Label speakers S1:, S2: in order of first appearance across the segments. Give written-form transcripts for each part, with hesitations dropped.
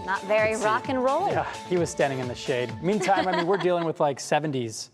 S1: Not very rock and roll.
S2: Yeah, he was standing in the shade. Meantime, I mean, we're dealing with like 70s,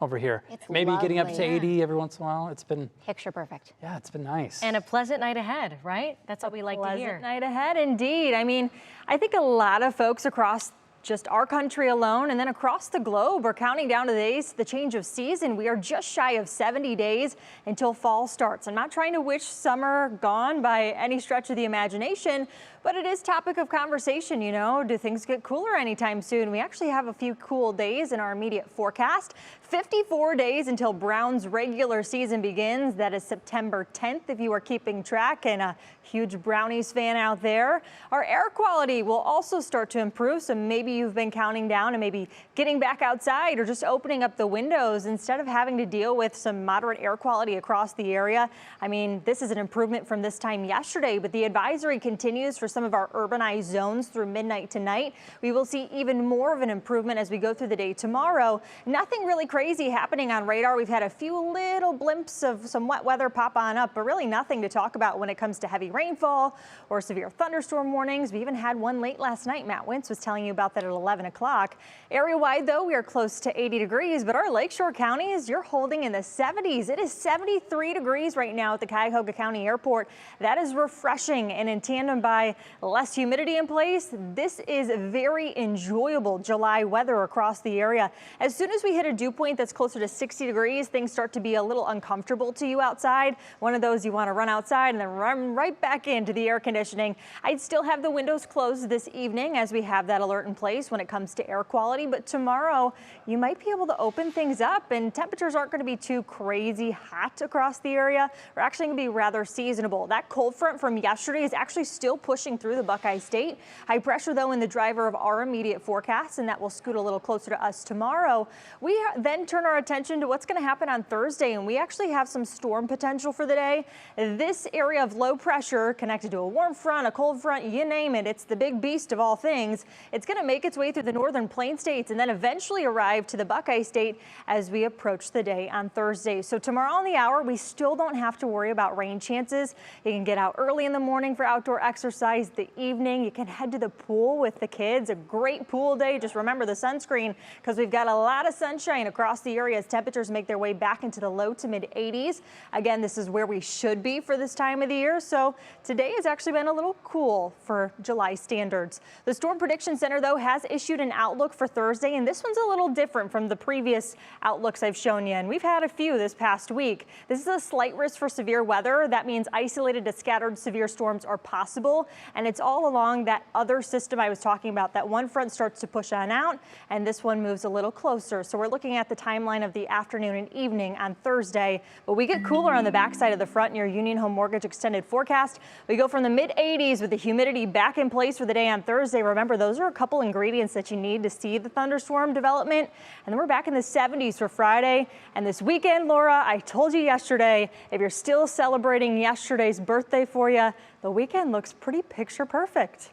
S2: over here.
S1: It's
S2: Maybe getting up to
S1: lovely.
S2: 80 every once in a while. It's been,
S1: Picture perfect.
S2: yeah, it's been nice.
S3: And a pleasant night ahead, right? That's what we like to hear.
S4: Pleasant night ahead, indeed. I mean, I think a lot of folks across just our country alone and then across the globe are counting down to the change of season. We are just shy of 70 days until fall starts. I'm not trying to wish summer gone by any stretch of the imagination, but it is topic of conversation, do things get cooler anytime soon? We actually have a few cool days in our immediate forecast. 54 days until Brown's regular season begins. That is September 10th, if you are keeping track, and a huge Brownies fan out there. Our air quality will also start to improve, so maybe you've been counting down and maybe getting back outside or just opening up the windows instead of having to deal with some moderate air quality across the area. I mean, this is an improvement from this time yesterday, but the advisory continues for some of our urbanized zones through midnight tonight. We will see even more of an improvement as we go through the day tomorrow. Nothing really crazy happening on radar. We've had a few little blimps of some wet weather pop on up, but really nothing to talk about when it comes to heavy rainfall or severe thunderstorm warnings. We even had one late last night. Matt Wentz was telling you about that at 11 o'clock. Area-wide, though, we are close to 80 degrees, but our lakeshore counties, you're holding in the 70s. It is 73 degrees right now at the Cuyahoga County Airport. That is refreshing, and in tandem by less humidity in place, this is very enjoyable July weather across the area. As soon as we hit a dew point that's closer to 60 degrees, things start to be a little uncomfortable to you outside. One of those you want to run outside and then run right back into the air conditioning. I'd still have the windows closed this evening as we have that alert in place when it comes to air quality, but tomorrow you might be able to open things up and temperatures aren't going to be too crazy hot across the area. We're actually going to be rather seasonable. That cold front from yesterday is actually still pushing through the Buckeye State. High pressure, though, in the driver of our immediate forecast, and that will scoot a little closer to us tomorrow. We then turn our attention to what's going to happen on Thursday, and we actually have some storm potential for the day. This area of low pressure connected to a warm front, a cold front, you name it. It's the big beast of all things. It's going to make its way through the northern plain states and then eventually arrive to the Buckeye State as we approach the day on Thursday. So tomorrow on the hour, we still don't have to worry about rain chances. You can get out early in the morning for outdoor exercise. The evening, you can head to the pool with the kids. A great pool day. Just remember the sunscreen because we've got a lot of sunshine across the area as temperatures make their way back into the low to mid 80s. Again, this is where we should be for this time of the year. So today has actually been a little cool for July standards. The Storm Prediction Center, though, has issued an outlook for Thursday, and this one's a little different from the previous outlooks I've shown you, and we've had a few this past week. This is a slight risk for severe weather. That means isolated to scattered severe storms are possible, and it's all along that other system I was talking about. That one front starts to push on out, and this one moves a little closer. So we're looking at the timeline of the afternoon and evening on Thursday, but we get cooler on the backside of the front in your Union Home Mortgage extended forecast. We go from the mid 80s with the humidity back in place for the day on Thursday. Remember, those are a couple ingredients that you need to see the thunderstorm development. And then we're back in the 70s for Friday. And this weekend, Laura, I told you yesterday, if you're still celebrating yesterday's birthday for you, the weekend looks pretty picture perfect.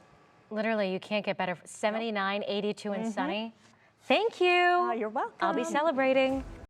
S3: Literally, you can't get better. 79, 82, and sunny. Thank you.
S4: You're welcome.
S3: I'll be celebrating.